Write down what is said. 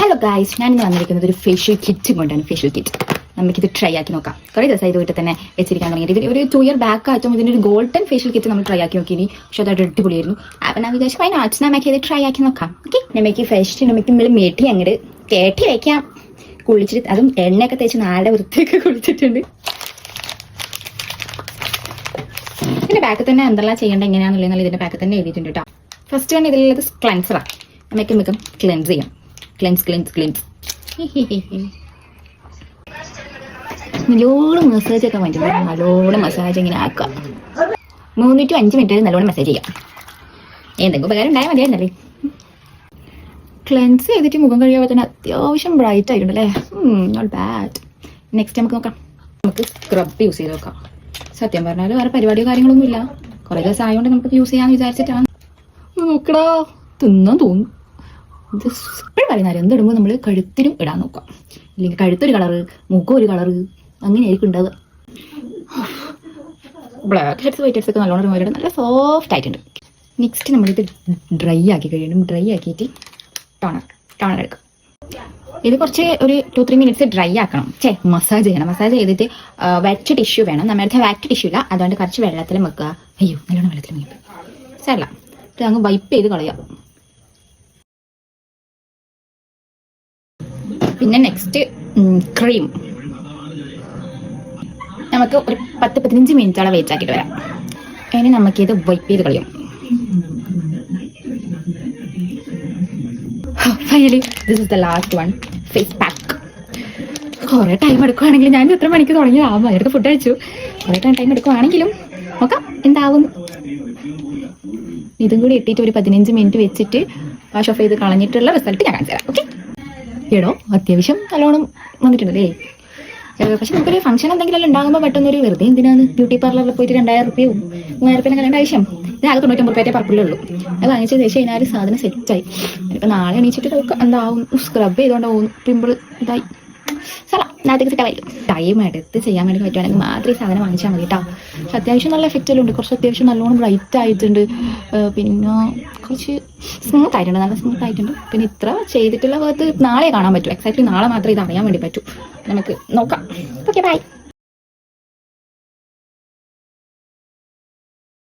Hello guys, ഞാനിന്ന് വന്നിരിക്കുന്നത് ഒരു ഫേഷ്യൽ കിറ്റ് കൊണ്ടാണ്. ഫേഷ്യൽ കിറ്റ് നമുക്കിത് ട്രൈ ആക്കി നോക്കാം. കുറേ ദിവസമായി ഇത് വീട്ടിൽ തന്നെ വെച്ചിരിക്കാൻ തുടങ്ങിയിട്ട്. ഇത് ഒരു 2 year ബാക്ക് ആയിട്ടും ഇതിൻ്റെ ഒരു ഗോൾഡൻ ഫേഷ്യൽ കിറ്റ് നമ്മൾ ട്രൈ ആക്കി നോക്കി. പക്ഷേ അത് അടിപൊളിയായിരുന്നു. അപ്പം ഞാൻ വിചാരിച്ചു അതിനകത്ത് നമുക്ക് ഇത് ട്രൈ ആക്കി നോക്കാം. ഓക്കെ, നമുക്ക് ഫസ്റ്റ് നമുക്ക് നമ്മൾ മേട്ടി അങ്ങോട്ട് കേട്ടി വയ്ക്കാം. കുളിച്ചിട്ട് അതും എണ്ണയൊക്കെ തേച്ച് നാളെ വൃത്തിയൊക്കെ കുളിച്ചിട്ടുണ്ട്. ഇതിൻ്റെ ബാക്കിൽ തന്നെ എന്തെല്ലാം ചെയ്യേണ്ടത് എങ്ങനെയാണെന്നുള്ളത് ഇതിൻ്റെ ബാക്കിൽ തന്നെ എഴുതിയിട്ടുണ്ട് കേട്ടോ. ഫസ്റ്റ് തന്നെ ഇതിലുള്ളത് ക്ലെൻസറാണ്. നമുക്ക് ക്ലെൻസ് ചെയ്യാം. ക്ലെൻസ് നല്ലോണം മസാജ് ഒക്കെ വേണ്ടി നല്ലോണം മസാജ് ഇങ്ങനെ ആക്കുക. 3 to 5 minute നല്ലോണം മസാജ് ചെയ്യാം. എന്തെങ്കിലും ഉപകാരം ഉണ്ടായാൽ മതിയായിരുന്നല്ലേ. ക്ലെൻസ് ചെയ്തിട്ട് മുഖം കഴിയുമ്പോൾ തന്നെ അത്യാവശ്യം ബ്രൈറ്റ് ആയിട്ടുണ്ടല്ലേ. Not bad. നെക്സ്റ്റ് നമുക്ക് നോക്കാം. നമുക്ക് സ്ക്രബ് യൂസ് ചെയ്ത് നോക്കാം. സത്യം പറഞ്ഞാൽ വേറെ പരിപാടിയോ കാര്യങ്ങളൊന്നും ഇല്ല. കുറേ ദിവസം ആയതുകൊണ്ട് നമുക്ക് യൂസ് ചെയ്യാമെന്ന് വിചാരിച്ചിട്ടാണ്. നോക്കടാ, തിന്നാൻ തോന്നും. ഇത് എപ്പോഴും പറയുന്നത് എന്തിടുമ്പോൾ നമ്മൾ കഴുത്തിനും ഇടാൻ നോക്കാം. അല്ലെങ്കിൽ കഴുത്തൊരു കളറ്, മുഖം ഒരു കളറ്, അങ്ങനെയായിരിക്കും ഉണ്ടാവുക. ബ്ലാക്ക് ഹെഡ്സ് വൈറ്റ് ഹെഡ്സ് ഒക്കെ നല്ലോണം റിമൂവ് ചെയ്തിട്ട് നല്ല സോഫ്റ്റ് ആയിട്ടുണ്ട്. നെക്സ്റ്റ് നമ്മളിത് ഡ്രൈ ആക്കി കഴിയണം. ഡ്രൈ ആക്കിയിട്ട് ടോണർ എടുക്കും. ഇത് കുറച്ച് ഒരു 2-3 minutes ഡ്രൈ ആക്കണം. മസാജ് ചെയ്യണം. മസാജ് ചെയ്തിട്ട് വെറ്റ് ടിഷ്യൂ വേണം. നമ്മുടെ വാറ്റ് ടിഷ്യൂ ഇല്ല, അതുകൊണ്ട് കുറച്ച് വെള്ളത്തിൽ വെക്കുക. അയ്യോ, നല്ലോണം വെള്ളത്തിൽ വെക്കുക. സാരല്ല, ഇത് അങ്ങ് വൈപ്പ് ചെയ്ത് കളയാം. പിന്നെ നെക്സ്റ്റ് ക്രീം. നമുക്ക് ഒരു 10-15 മിനിറ്റോളം വെയിറ്റ് ആക്കിയിട്ട് വരാം. അതിന് നമുക്കിത് വൈപ്പ് ചെയ്ത് കളയാം. Finally this is the last one, face pack. കുറേ ടൈം എടുക്കുവാണെങ്കിലും ഞാൻ എത്ര മണിക്ക് തുടങ്ങിയതാവും. അതിനടുത്ത് ഫുഡ് കഴിച്ചു. കുറേ ടൈം എടുക്കുവാണെങ്കിലും നോക്കാം എന്താവും. ഇതും കൂടി ഇട്ടിട്ട് ഒരു 15 മിനിറ്റ് വെച്ചിട്ട് വാഷ് ഓഫ് ചെയ്ത് കളഞ്ഞിട്ടുള്ള റിസൾട്ട് ഞാൻ കാണിച്ചു തരാം. ഓക്കെ, എടോ അത്യാവശ്യം നല്ലോണം വന്നിട്ടുണ്ടല്ലേ. പക്ഷെ നമുക്കൊരു ഫംഗ്ഷൻ എന്തെങ്കിലും ഉണ്ടാകുമ്പോൾ പെട്ടെന്നൊരു വെറുതെ എന്തിനാണ് ബ്യൂട്ടി പാർലറിൽ പോയിട്ട് 2000 രൂപയും 3000 രൂപ കളയേണ്ട ആവശ്യം. ഇത് ആകെ 99 രൂപ പർപ്പിളേ ഉള്ളൂ. അത് വാങ്ങിച്ച് തേച്ച് കഴിഞ്ഞാൽ സാധനം സെറ്റായി. ഇപ്പം നാളെ എണീച്ചിട്ട് എന്താവും, സ്ക്രബ് ചെയ്തുകൊണ്ടാവും പിമ്പിൾ ഇതായി. നാളത്തേക്ക് സെറ്റായിരിക്കും. ടൈം എടുത്ത് ചെയ്യാൻ വേണ്ടി പറ്റുവാണെങ്കിൽ മാത്രമേ ഈ സാധനം വാങ്ങിച്ചാൽ മതി കേട്ടോ. പക്ഷെ അത്യാവശ്യം നല്ല എഫക്റ്റെല്ലാം ഉണ്ട്. കുറച്ച് അത്യാവശ്യം നല്ലോണം ബ്രൈറ്റ് ആയിട്ടുണ്ട്. പിന്നെ കുറച്ച് സ്മൂത്ത് ആയിട്ടുണ്ട്, നല്ല സ്മൂത്ത് ആയിട്ടുണ്ട്. പിന്നെ ഇത്ര ചെയ്തിട്ടുള്ള ഭാഗത്ത് നാളെ കാണാൻ പറ്റും. എക്സാക്ട്ലി നാളെ മാത്രമേ ഇത് അറിയാൻ വേണ്ടി പറ്റൂ. നമുക്ക് നോക്കാം. Okay, by.